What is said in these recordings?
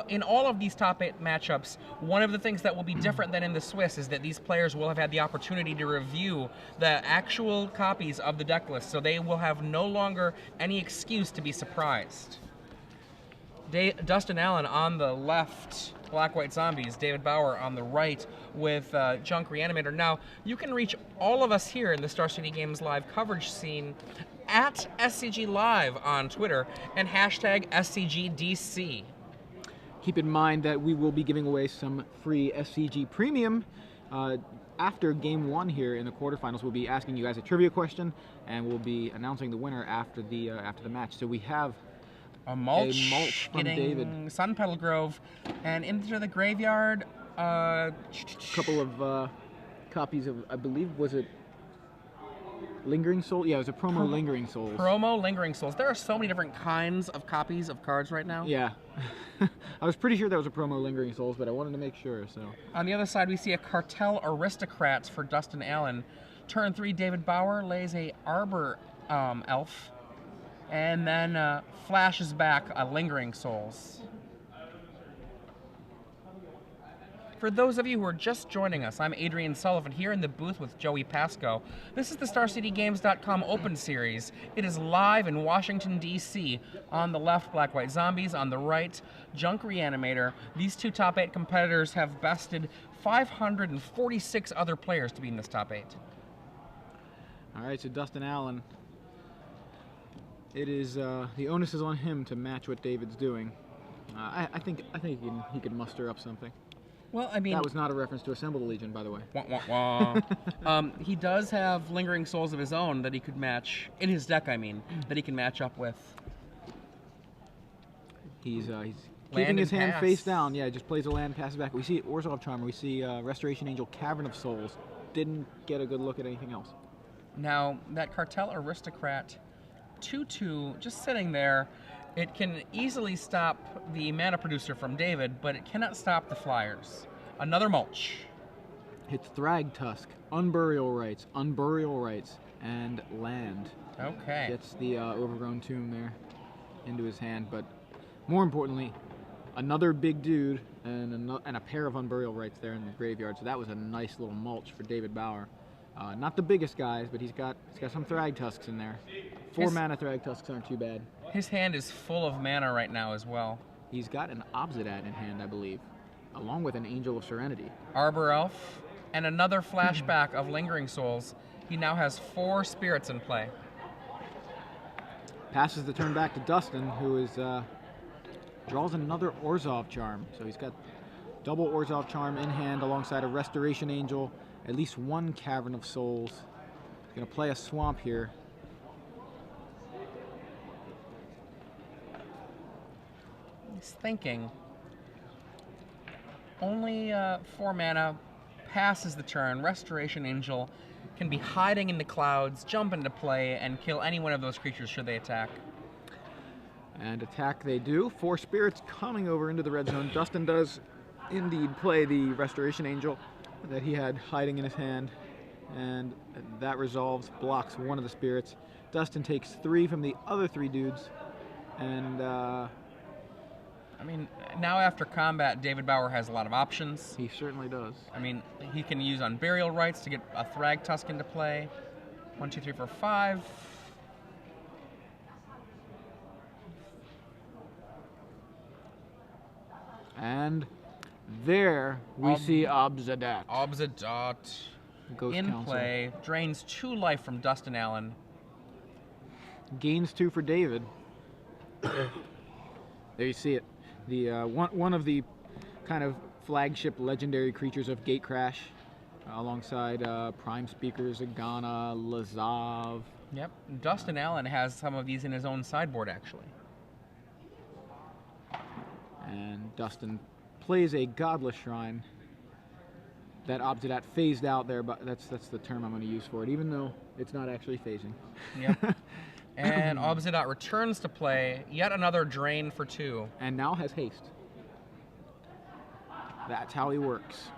in all of these top 8 matchups, one of the things that will be different than in the Swiss is that these players will have had the opportunity to review the actual copies of the deck list, so they will have no longer any excuse to be surprised. Dustin Allen on the left, Black White Zombies. David Bauer on the right with Junk Reanimator. Now, you can reach all of us here in the Star City Games Live coverage scene at SCG Live on Twitter and hashtag SCGDC. Keep in mind that we will be giving away some free SCG Premium. After Game 1 here in the quarterfinals, we'll be asking you guys a trivia question, and we'll be announcing the winner after the match. So we have a mulch from David. Sun Petal Grove, and into the graveyard. A couple of copies of, I believe, was it Lingering Soul? Yeah, it was a promo Lingering Souls. Promo Lingering Souls. There are so many different kinds of copies of cards right now. Yeah. I was pretty sure that was a promo Lingering Souls, but I wanted to make sure. So on the other side, we see a Cartel Aristocrats for Dustin Allen. Turn 3, David Bauer lays a Arbor Elf, and then flashes back a Lingering Souls. For those of you who are just joining us, I'm Adrian Sullivan here in the booth with Joey Pasco. This is the StarCityGames.com Open Series. It is live in Washington, D.C. On the left, Black White Zombies. On the right, Junk Reanimator. These two top 8 competitors have bested 546 other players to be in this top 8. All right, so Dustin Allen, it is the onus is on him to match what David's doing. I think he can muster up something. Well, I mean, that was not a reference to Assemble the Legion, by the way. Wah, wah, wah. He does have Lingering Souls of his own that he could match in his deck. I mean, that he can match up with. He's keeping his hand face down. Yeah, just plays a land, passes back. We see Orzhov Charmer. We see Restoration Angel, Cavern of Souls. Didn't get a good look at anything else. Now that Cartel Aristocrat 2/2 just sitting there. It can easily stop the mana producer from David, but it cannot stop the flyers. Another mulch. It's Thrag Tusk, Unburial Rights, and land. Okay. Gets the Overgrown Tomb there into his hand, but more importantly, another big dude and a pair of Unburial Rights there in the graveyard. So that was a nice little mulch for David Bauer. Not the biggest guys, but he's got some Thrag Tusks in there. 4 mana Thrag Tusks aren't too bad. His hand is full of mana right now as well. He's got an Obsidat in hand, I believe, along with an Angel of Serenity. Arbor Elf, and another flashback of Lingering Souls. He now has 4 spirits in play. Passes the turn back to Dustin, who is draws another Orzhov Charm. So he's got double Orzhov Charm in hand alongside a Restoration Angel, at least 1 Cavern of Souls. He's going to play a Swamp here. He's thinking. Only 4 mana, passes the turn. Restoration Angel can be hiding in the clouds, jump into play, and kill any one of those creatures should they attack. And attack they do. 4 spirits coming over into the red zone. Dustin does indeed play the Restoration Angel that he had hiding in his hand, and that resolves, blocks 1 of the spirits. Dustin takes 3 from the other 3 dudes, and I mean, now after combat, David Bauer has a lot of options. He certainly does. I mean, he can use Unburial Rights to get a Thrag Tusk into play. 1, 2, 3, 4, 5. And there we see Obsidat. Obsidat Ghost in Council. play. Drains 2 life from Dustin Allen. Gains 2 for David. There you see it. The one of the kind of flagship legendary creatures of Gatecrash, alongside Prime Speaker, Zagana, Lazav. Yep. Dustin Allen has some of these in his own sideboard, actually. And Dustin plays a Godless Shrine. That Obsidat phased out there, but that's the term I'm going to use for it, even though it's not actually phasing. Yep. And Obsidat returns to play, yet another drain for 2. And now has haste. That's how he works.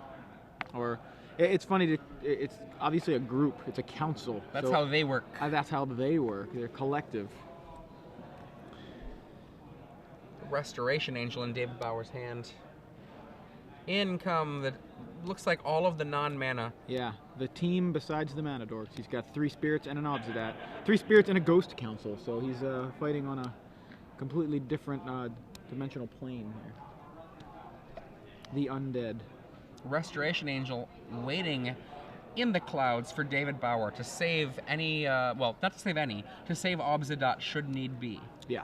Or, it's funny, it's obviously a group, it's a council. That's how they work. That's how they work, they're collective. Restoration Angel in David Bauer's hand. In come the, looks like all of the non-mana. Yeah, the team besides the Mana Dorks. He's got 3 spirits and an Obsidat. 3 spirits and a Ghost Council, so he's fighting on a completely different dimensional plane here. The Undead. Restoration Angel waiting in the clouds for David Bauer to save any, well, not to save any, to save Obsidat should need be. Yeah.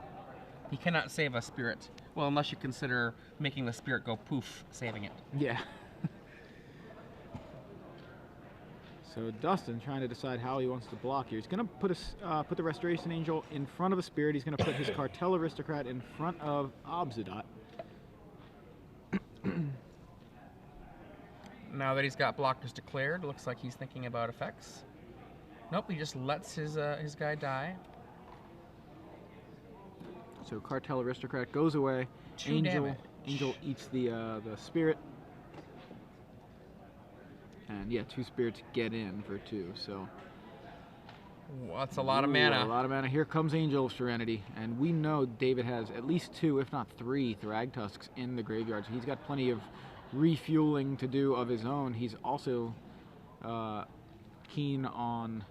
He cannot save a spirit. Well, unless you consider making the spirit go poof, saving it. Yeah. So Dustin trying to decide how he wants to block here. He's going to put the Restoration Angel in front of a spirit. He's going to put his Cartel Aristocrat in front of Obsidat. Now that he's got blockers declared, looks like he's thinking about effects. Nope, he just lets his guy die. So Cartel Aristocrat goes away. 2 damage. Angel eats the spirit. And yeah, 2 spirits get in for 2. So that's a lot of mana. A lot of mana. Here comes Angel of Serenity, and we know David has at least 2, if not 3, Thragtusks in the graveyard. So he's got plenty of refueling to do of his own. He's also keen on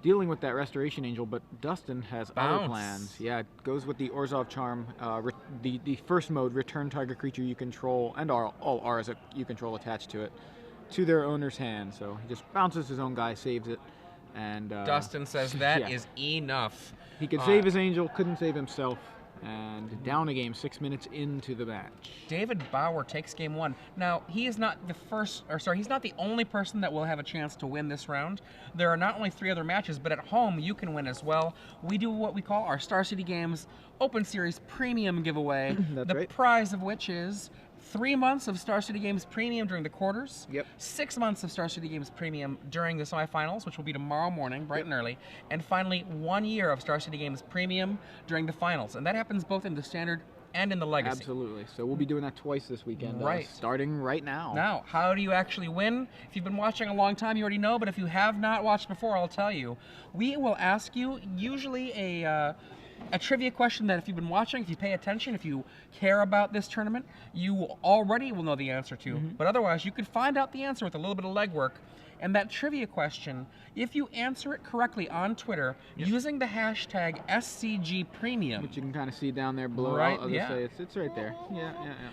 dealing with that Restoration Angel, but Dustin has other plans. Yeah, it goes with the Orzhov Charm, the first mode, return target creature you control, and all auras that you control attached to it, to their owner's hand. So he just bounces his own guy, saves it, and Dustin says that is enough. He could save his angel, couldn't save himself, and down a game 6 minutes into the match. David Bauer takes game 1. Now, he is not he's not the only person that will have a chance to win this round. There are not only 3 other matches, but at home you can win as well. We do what we call our Star City Games Open Series Premium giveaway. That's right. Prize of which is 3 months of Star City Games Premium during the quarters. Yep. 6 months of Star City Games Premium during the semifinals, which will be tomorrow morning, bright and early. And finally, 1 year of Star City Games Premium during the finals. And that happens both in the Standard and in the Legacy. Absolutely. So we'll be doing that twice this weekend, right. Starting right now. Now, how do you actually win? If you've been watching a long time, you already know, but if you have not watched before, I'll tell you. We will ask you usually a trivia question that if you've been watching, if you pay attention, if you care about this tournament, you already will know the answer to. But otherwise, you could find out the answer with a little bit of legwork. And that trivia question, if you answer it correctly on Twitter using the hashtag SCGPremium, which you can kind of see down there below. Right, I'll just say it's right there. Yeah,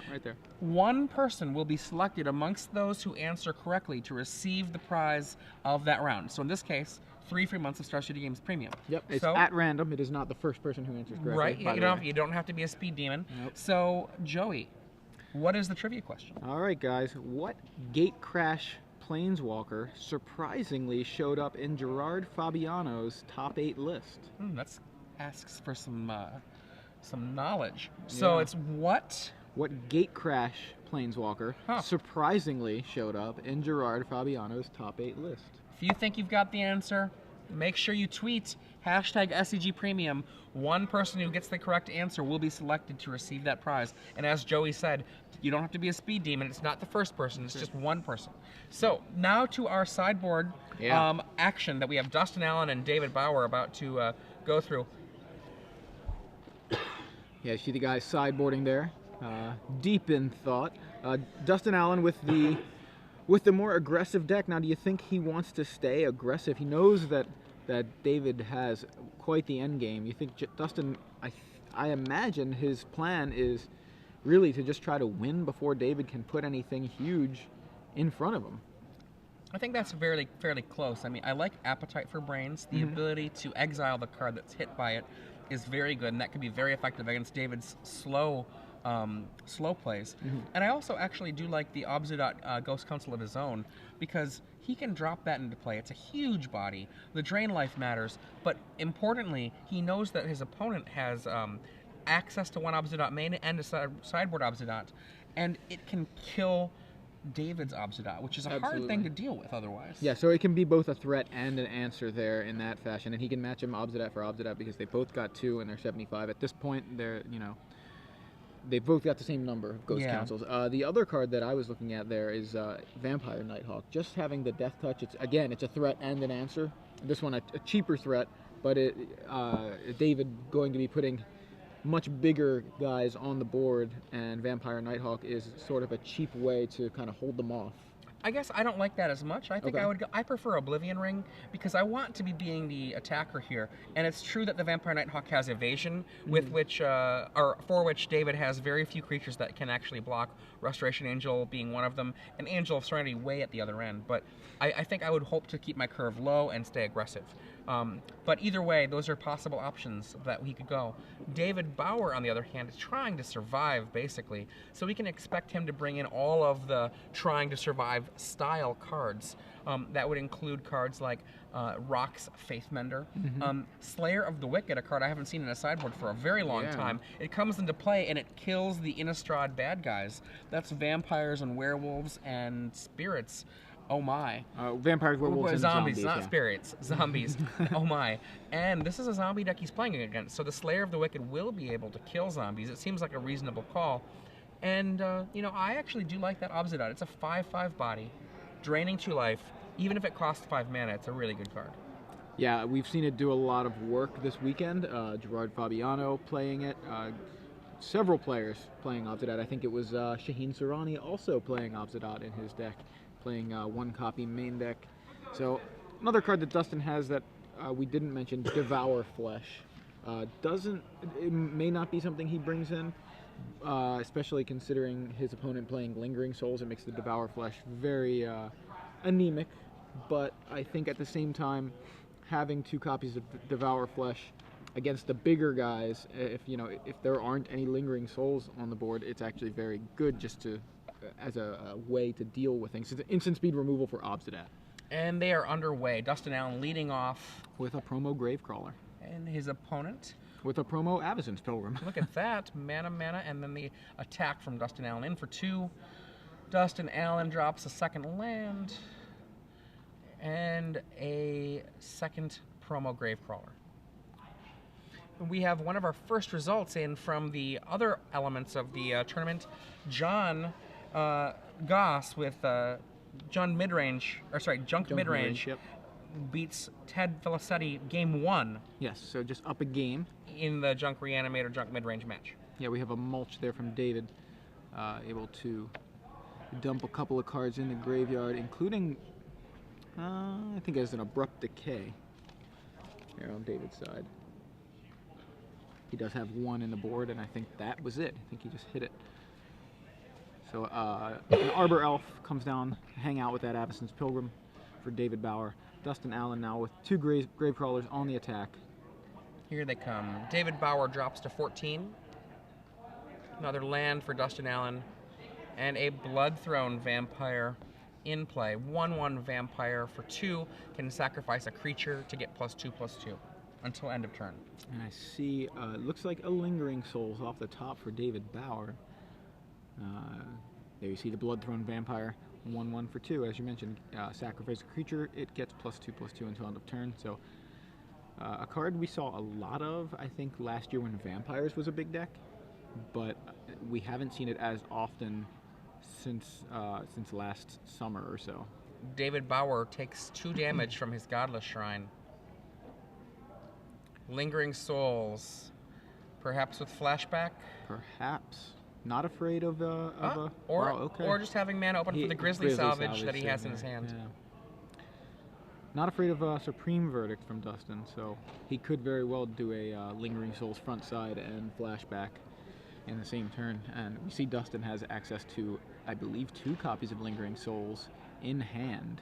right there. 1 person will be selected amongst those who answer correctly to receive the prize of that round. So in this case, 3 free months of Star City Games Premium. Yep, it's at random. It is not the first person who answers correctly. Right, you don't have to be a speed demon. Nope. So, Joey, what is the trivia question? All right, guys. What Gatecrash Planeswalker surprisingly showed up in Gerard Fabiano's top 8 list? That asks for some knowledge. So it's what? What Gatecrash Planeswalker surprisingly showed up in Gerard Fabiano's top 8 list? If you think you've got the answer, make sure you tweet hashtag SCG Premium. 1 person who gets the correct answer will be selected to receive that prize. And as Joey said, you don't have to be a speed demon. It's not the first person. It's just 1 person. So now to our sideboard action that we have Dustin Allen and David Bauer about to go through. Yeah, you see the guys sideboarding there, deep in thought. Dustin Allen with the more aggressive deck. Now, do you think he wants to stay aggressive? He knows that David has quite the end game. You think Dustin? I imagine his plan is really to just try to win before David can put anything huge in front of him. I think that's fairly close. I mean, I like Appetite for Brains. The ability to exile the card that's hit by it is very good, and that can be very effective against David's slow plays. And I also actually do like the Obsidat Ghost Council of his own, because he can drop that into play. It's a huge body. The drain life matters, but importantly, he knows that his opponent has access to 1 Obsidat main and a sideboard Obsidat, and it can kill David's Obsidat, which is a hard thing to deal with otherwise. Yeah, so it can be both a threat and an answer there in that fashion, and he can match him Obsidat for Obsidat because they both got 2 and they're 75. At this point, they've both got the same number of Ghost Councils. The other card that I was looking at there is Vampire Nighthawk. Just having the Death Touch, it's a threat and an answer. This one a cheaper threat, but David going to be putting much bigger guys on the board, and Vampire Nighthawk is sort of a cheap way to kind of hold them off. I guess I don't like that as much. I think Okay. I prefer Oblivion Ring because I want to be being the attacker here. And it's true that the Vampire Nighthawk has evasion, with which or for which David has very few creatures that can actually block. Restoration Angel being one of them, and Angel of Serenity way at the other end. But I think I would hope to keep my curve low and stay aggressive. But either way, those are possible options that he could go. David Bauer, on the other hand, is trying to survive, basically. So we can expect him to bring in all of the trying to survive style cards. That would include cards like Rock's Faithmender, Slayer of the Wicked, a card I haven't seen in a sideboard for a very long time. It comes into play and it kills the Innistrad bad guys. That's vampires and werewolves and spirits. Oh my. Vampires, werewolves, and zombies, not yeah. spirits. Zombies. Oh my. And this is a zombie deck he's playing against, so the Slayer of the Wicked will be able to kill zombies. It seems like a reasonable call. And, you know, I actually do like that Obsidian. It's a 5/5 body, draining 2 life. Even if it costs 5 mana, it's a really good card. Yeah, we've seen it do a lot of work this weekend. Gerard Fabiano playing it. Several players playing Obsidian. I think it was Shaheen Surani also playing Obsidian in his deck, playing 1-copy main deck. So another card that Dustin has that we didn't mention, Devour Flesh. It may not be something he brings in, especially considering his opponent playing Lingering Souls. It makes the Devour Flesh very anemic, but I think at the same time, having 2 copies of Devour Flesh against the bigger guys, if there aren't any Lingering Souls on the board, it's actually very good just to as a way to deal with things. It's an instant speed removal for Obsidian. And they are underway. Dustin Allen leading off. With a promo Gravecrawler. And his opponent. With a promo Avacyn's Pilgrim. Look at that. Mana, and then the attack from Dustin Allen in for 2. Dustin Allen drops a second land and a second promo Gravecrawler. We have one of our first results in from the other elements of the tournament. John Goss with Junk Midrange Yep. beats Ted Felicetti game 1. Yes, so just up a game. In the Junk Reanimator Junk Midrange match. Yeah, we have a mulch there from David, able to dump a couple of cards in the graveyard, including, I think as an Abrupt Decay here on David's side. He does have 1 in the board, and I think that was it. I think he just hit it. So an Arbor Elf comes down, hang out with that Avacyn's Pilgrim for David Bauer. Dustin Allen now with 2 Gravecrawlers on the attack. Here they come. David Bauer drops to 14. Another land for Dustin Allen. And a Bloodthrone Vampire in play. 1/1 Vampire for 2 can sacrifice a creature to get +2/+2 until end of turn. And I see, it looks like a Lingering Souls off the top for David Bauer. There you see the Bloodthrone Vampire, 1/1 for 2. As you mentioned, sacrifice a creature, it gets +2/+2 until end of turn. So a card we saw a lot of, I think, last year when Vampires was a big deck, but we haven't seen it as often since last summer or so. David Bauer takes 2 damage from his Godless Shrine. Lingering Souls, perhaps with flashback. Perhaps. Not afraid of or wow, okay. or just having mana open for the Grizzly Salvage that he has in his hand. Yeah. Not afraid of a Supreme Verdict from Dustin, so he could very well do a Lingering Souls front side and flashback in the same turn. And we see Dustin has access to, I believe, 2 copies of Lingering Souls in hand.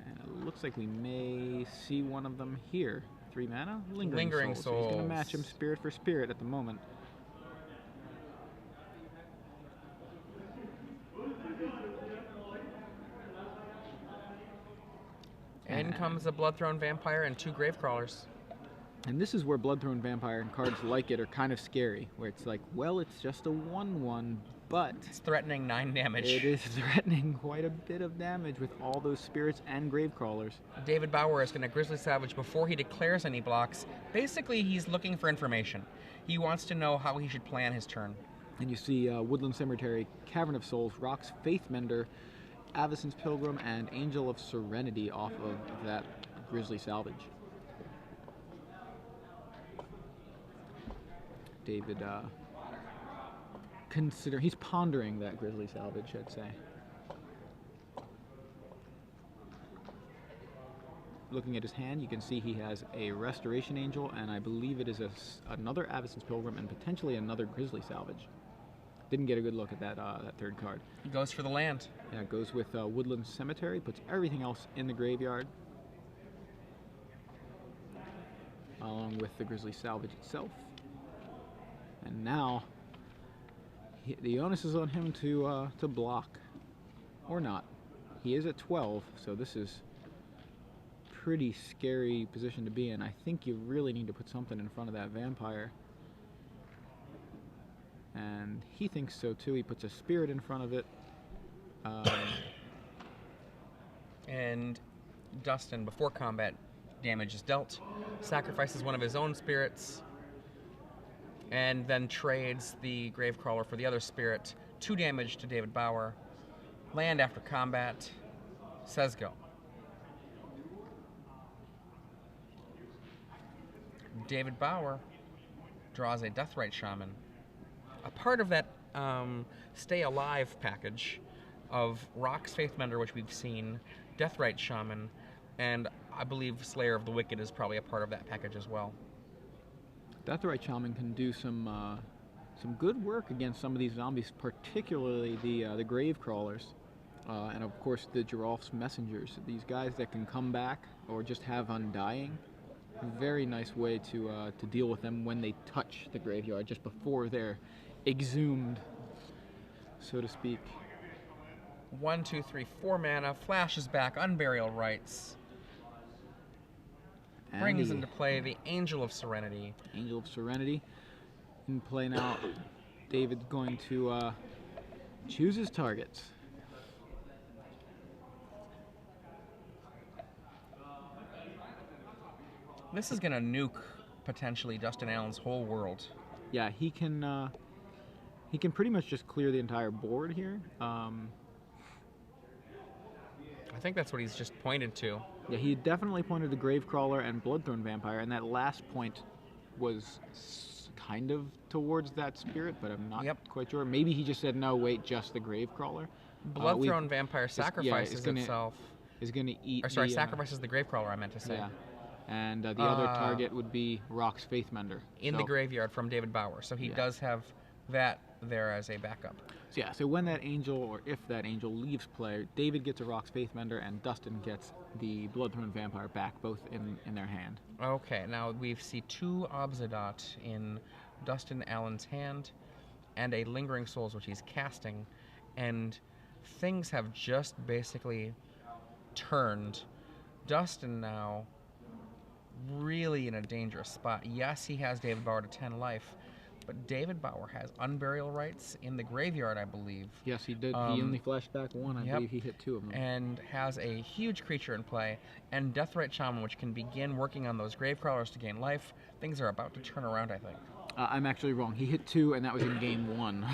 And it looks like we may see one of them here. 3 mana? Lingering Souls. So he's going to match him spirit for spirit at the moment. In comes a Bloodthrone Vampire and 2 Gravecrawlers. And this is where Bloodthrone Vampire and cards like it are kind of scary, where it's like, well, it's just a 1/1, but it's threatening 9 damage. It is threatening quite a bit of damage with all those spirits and Gravecrawlers. David Bauer is going to Grizzly Salvage before he declares any blocks. Basically, he's looking for information. He wants to know how he should plan his turn. And you see Woodland Cemetery, Cavern of Souls, Rock's Faithmender, Avacyn's Pilgrim, and Angel of Serenity off of that Grizzly Salvage. David he's pondering that Grizzly Salvage, I'd say. Looking at his hand, you can see he has a Restoration Angel, and I believe it is another Avacyn's Pilgrim and potentially another Grizzly Salvage. Didn't get a good look at that third card. He goes for the land. Yeah, it goes with Woodland Cemetery, puts everything else in the graveyard, along with the Grizzly Salvage itself. And now, the onus is on him to block, or not. He is at 12, so this is pretty scary position to be in. I think you really need to put something in front of that vampire. And he thinks so too. He puts a spirit in front of it. And Dustin, before combat damage is dealt, sacrifices one of his own spirits and then trades the Gravecrawler for the other spirit. 2 damage to David Bauer. Land after combat. Says go. David Bauer draws a Deathrite Shaman. A part of that Stay Alive package of Rock's Faithmender, which we've seen, Deathrite Shaman, and I believe Slayer of the Wicked is probably a part of that package as well. Deathrite Shaman can do some good work against some of these zombies, particularly the Grave Crawlers, and of course the Giralf's Messengers. These guys that can come back or just have Undying. Very nice way to deal with them when they touch the graveyard, just before they're exhumed, so to speak. 1, 2, 3, 4 mana, flashes back, Unburial Rites. Brings into play the Angel of Serenity. Angel of Serenity in play now. David's going to choose his targets. This is going to nuke, potentially, Dustin Allen's whole world. Yeah, he can pretty much just clear the entire board here. I think that's what he's just pointed to. Yeah, he definitely pointed to Gravecrawler and Bloodthorn Vampire, and that last point was kind of towards that spirit, but I'm not quite sure. Maybe he just said, no, wait, just the Gravecrawler. Bloodthorn Vampire sacrifices itself. Is going to eat. Or sorry, sacrifices the Gravecrawler, I meant to say. Yeah. And the other target would be Rock's Faithmender. In the graveyard from David Bauer. So he does have that there as a backup. So yeah, so when that angel, or if that angel leaves play, David gets a Rock's Faithmender and Dustin gets the Bloodthorn Vampire back, both in their hand. Okay, now we see 2 Obzedat in Dustin Allen's hand and a Lingering Souls, which he's casting. And things have just basically turned. Dustin now really in a dangerous spot. Yes, he has David Bauer to 10 life, but David Bauer has Unburial Rites in the graveyard, I believe. Yes, he did. He only flashed back 1. I believe he hit 2 of them. And has a huge creature in play, and Deathrite Shaman, which can begin working on those Gravecrawlers to gain life. Things are about to turn around, I think. I'm actually wrong. He hit 2, and that was in game 1.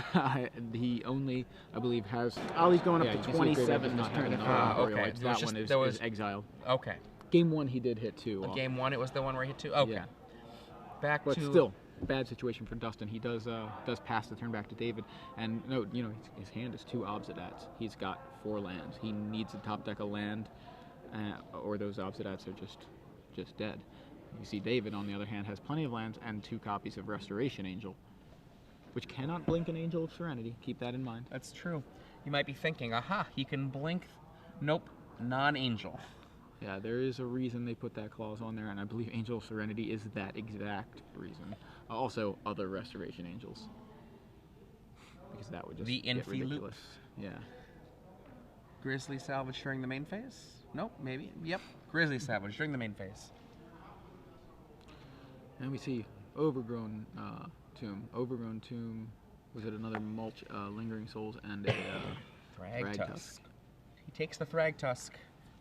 He only, I believe, has... Oh, he's going up to 27 this turn. Okay. That one is exiled. Okay. Game 1, he did hit 2. Game 1, it was the one where he hit 2? Okay. Yeah. But still, bad situation for Dustin. He does pass the turn back to David. And note, his hand is 2 Obzedats. He's got 4 lands. He needs a top deck of land, or those Obzedats are just dead. You see David, on the other hand, has plenty of lands and 2 copies of Restoration Angel, which cannot blink an Angel of Serenity. Keep that in mind. That's true. You might be thinking, aha, he can blink. Nope, non-Angel. Yeah, there is a reason they put that clause on there, and I believe Angel of Serenity is that exact reason. Also, other Restoration Angels. Because that would just get ridiculous. Yeah. Grizzly Salvage during the main phase? Nope, maybe. Yep, Grizzly Salvage during the main phase. And we see Overgrown Tomb. Overgrown Tomb, was it another mulch, Lingering Souls, and a Thragtusk. He takes the Thragtusk.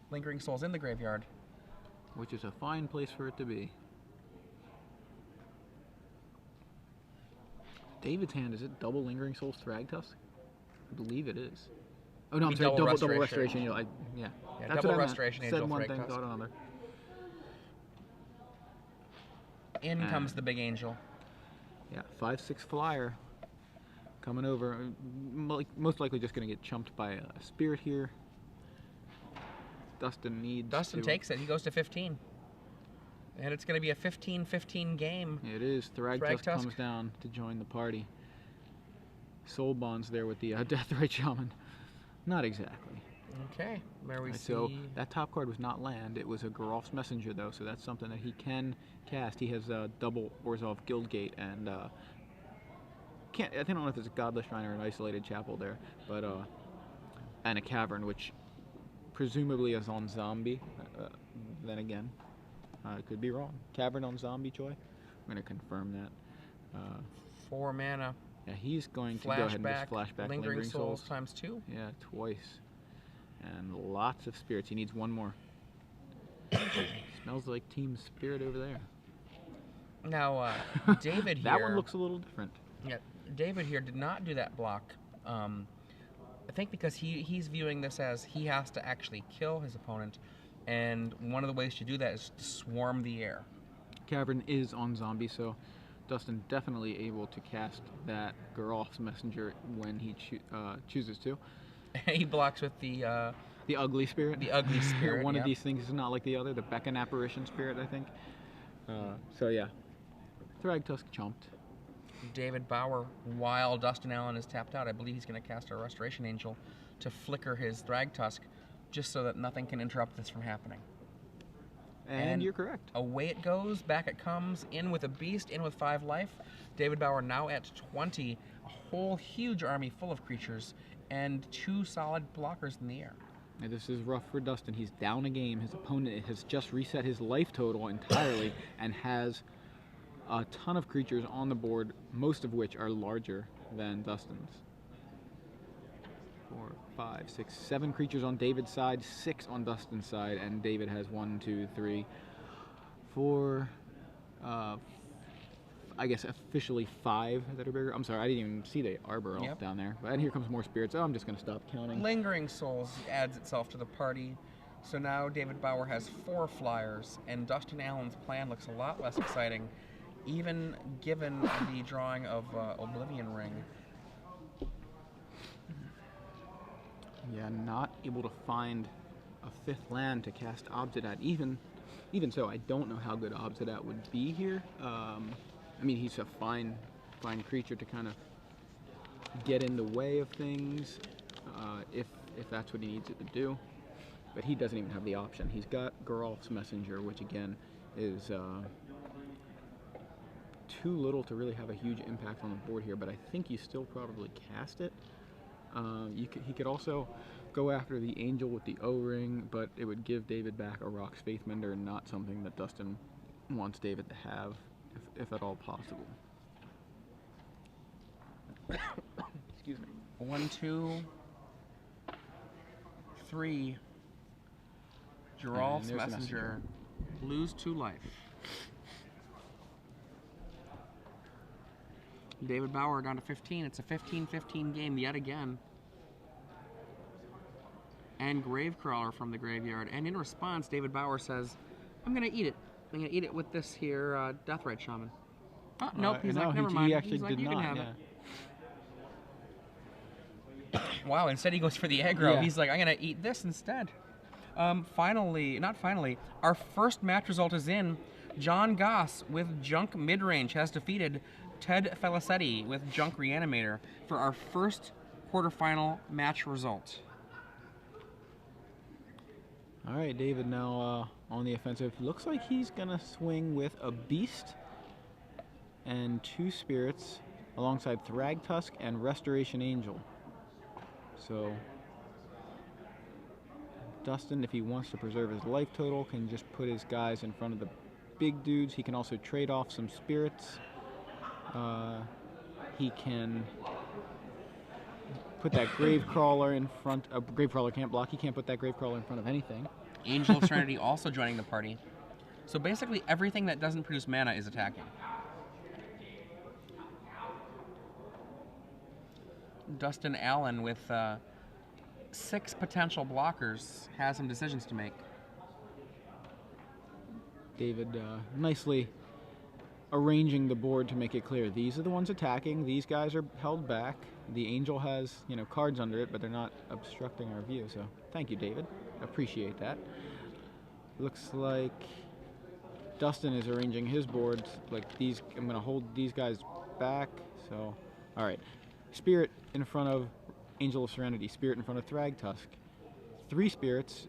Lingering Souls in the graveyard. Which is a fine place for it to be. David's hand, is it double Lingering Souls Thragtusk? I believe it is. Oh no, I'm sorry, double Restoration Angel. Yeah, that's double Restoration Angel. Said one thing, thought another. In comes the big angel. Yeah, 5/6 flyer coming over. Most likely just going to get chumped by a spirit here. Dustin needs Dustin to... takes it. He goes to 15. And it's going to be a 15-15 game. It is. Thragtusk comes down to join the party. Soul Bonds there with the Deathrite Shaman. Not exactly. Okay, there we see. So that top card was not land. It was a Geralf's Messenger, though, so that's something that he can cast. He has double Orzhov Guildgate and I don't know if it's a Godless Shrine or an Isolated Chapel there, but and a Cavern, which presumably is on Zombie. Then again, I could be wrong. Cavern on Zombie, Choi? I'm going to confirm that. 4 mana. Yeah, he's going to go ahead and just flashback Lingering Souls times 2. Yeah, twice. And lots of spirits. He needs one more. Smells like Team Spirit over there. Now, David here... That one looks a little different. Yeah, David here did not do that block. I think because he's viewing this as he has to actually kill his opponent, and one of the ways to do that is to swarm the air. Cavern is on Zombie, so Dustin definitely able to cast that Geralf's Messenger when he chooses to. He blocks with the Ugly Spirit. The Ugly Spirit. One of these things is not like the other. The Beckon Apparition Spirit, I think. So yeah, Thragtusk chumped. David Bauer, while Dustin Allen is tapped out, I believe he's going to cast a Restoration Angel to flicker his Thragtusk, just so that nothing can interrupt this from happening. And you're correct. Away it goes, back it comes, in with a beast, in with 5 life. David Bauer now at 20, a whole huge army full of creatures, and 2 solid blockers in the air. Yeah, this is rough for Dustin. He's down a game. His opponent has just reset his life total entirely and has a ton of creatures on the board, most of which are larger than Dustin's. 4, 5, 6, 7 creatures on David's side, 6 on Dustin's side, and David has 1, 2, 3, 4, I guess officially 5 that are bigger. I'm sorry, I didn't even see the Arbor Elf down there. And here comes more spirits. Oh, I'm just going to stop counting. Lingering Souls adds itself to the party. So now David Bauer has 4 flyers, and Dustin Allen's plan looks a lot less exciting, even given the drawing of Oblivion Ring. Yeah, not able to find a 5th land to cast Obsidat. Even so, I don't know how good Obsidat would be here. I mean, he's a fine creature to kind of get in the way of things, if that's what he needs it to do. But he doesn't even have the option. He's got Geralf's Messenger, which again is too little to really have a huge impact on the board here. But I think you still probably cast it. He could also go after the Angel with the O-Ring, but it would give David back a Rock's Faithmender, and not something that Dustin wants David to have, if at all possible. Excuse me. 1, 2, 3. Geralf's Messenger. Lose 2 life. David Bauer down to 15. It's a 15-15 game yet again. And Gravecrawler from the graveyard. And in response, David Bauer says, I'm going to eat it. I'm going to eat it with this here Deathrite Shaman. Oh, nope. He's like, never mind. He actually He's like, did you not. can have it. Wow, instead he goes for the aggro. Yeah. He's like, I'm going to eat this instead. Finally, our first match result is in. John Goss with Junk Midrange has defeated Ted Felicetti with Junk Reanimator for our first quarterfinal match result. All right, David now on the offensive. Looks like he's going to swing with a Beast and 2 Spirits alongside Thragtusk and Restoration Angel. So Dustin, if he wants to preserve his life total, can just put his guys in front of the big dudes. He can also trade off some spirits. He can put that Gravecrawler in front. Gravecrawler can't block. He can't put that Gravecrawler in front of anything. Angel of Serenity also joining the party. So basically everything that doesn't produce mana is attacking. Dustin Allen with 6 potential blockers has some decisions to make. David nicely arranging the board to make it clear. These are the ones attacking. These guys are held back. The angel has, cards under it, but they're not obstructing our view. So thank you, David. Appreciate that. Looks like Dustin is arranging his board like these. I'm going to hold these guys back. So, all right. Spirit in front of Angel of Serenity. Spirit in front of Thrag Tusk. 3 spirits.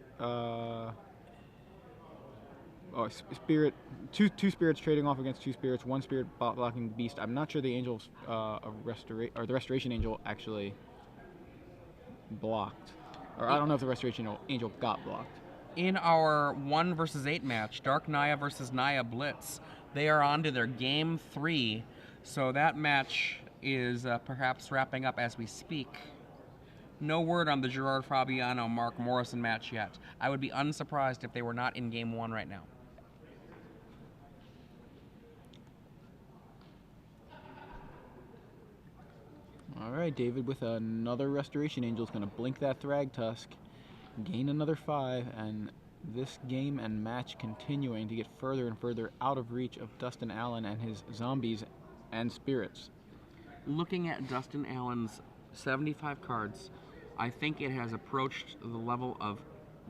Spirit. Two spirits trading off against 2 spirits. 1 spirit blocking beast. I'm not sure the Angel's the Restoration Angel actually blocked, or I don't know if the Restoration Angel got blocked. In our 1 versus 8 match, Dark Naya versus Naya Blitz, they are on to their game 3, so that match is perhaps wrapping up as we speak. No word on the Gerard Fabiano-Mark Morrison match yet. I would be unsurprised if they were not in game 1 right now. All right, David, with another Restoration Angel is going to blink that Thrag Tusk, gain another 5, and this game and match continuing to get further and further out of reach of Dustin Allen and his zombies and spirits. Looking at Dustin Allen's 75 cards, I think it has approached the level of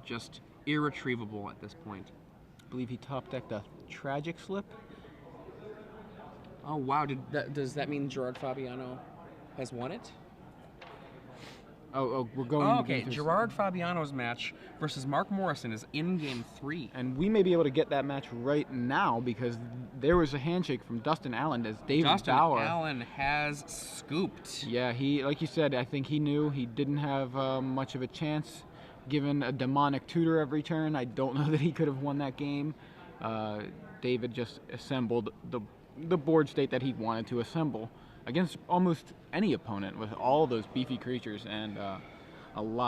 just irretrievable at this point. I believe he top decked a Tragic Slip. Oh wow, does that mean Gerard Fabiano has won it? Oh, we're going. Oh, okay, Gerard Fabiano's match versus Mark Morrison is in game 3. And we may be able to get that match right now because there was a handshake from Dustin Allen as David Bauer. Dustin Allen has scooped. Yeah, he, like you said, I think he knew he didn't have much of a chance. Given a demonic tutor every turn, I don't know that he could have won that game. David just assembled the board state that he wanted to assemble against almost any opponent with all those beefy creatures and a lot